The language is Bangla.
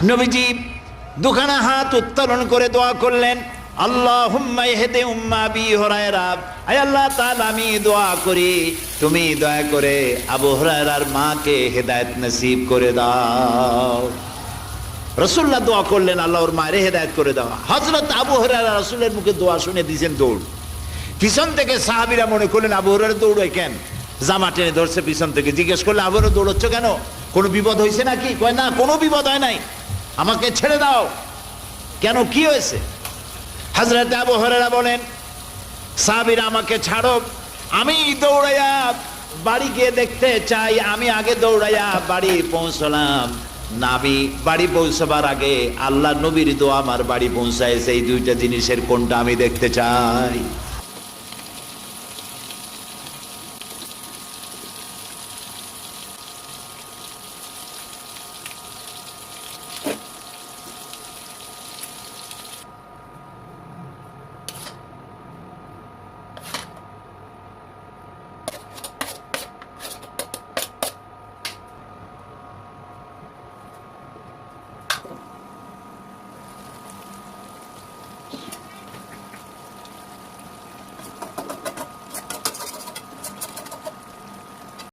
নবীজি দুখানা হাত উত্তোলন করে দোয়া করলেন, আল্লাহুম্মা ইহদি উম্মা আবি হুরায়রা, আয় আল্লাহ তাআলা আমি দোয়া করি তুমি দয়া করে আবু হুরায়রার মাকে হেদায়েত নসিব করে দাও। রাসূলুল্লাহ দোয়া করলেন আল্লাহ ওর মায়ের হেদায়েত করে দাও। হযরত আবু হুরায়রা রাসূলের মুখে দোয়া শুনে দিয়েছেন দৌড়। পিছন থেকে সাহাবীরা মনে করলেন আবু হুরায়রা দৌড়ায় কেন, জামা টেনে ধরছে পিছন থেকে। জিজ্ঞেস করলে আবু হুরায়রা দৌড়চ্ছ কেন, কোনো বিপদ হয়েছে নাকি? কয় না, কোনো বিপদ হয় নাই, আমাকে ছেড়ে দাও। কেন, কি হয়েছে? হযরত আবু হুরায়রা বলেন, সাহাবীরা আমাকে ছাড়ো, আমি দৌড়াইয়া বাড়ি গিয়ে দেখতে চাই। আমি আগে দৌড়াইয়া বাড়ি পৌঁছলাম, নাবি বাড়ি পৌঁছবার আগে আল্লাহ নবীর দোয়া আমার বাড়ি পৌঁছায়। সেই দুইটা জিনিসের কোনটা আমি দেখতে চাই।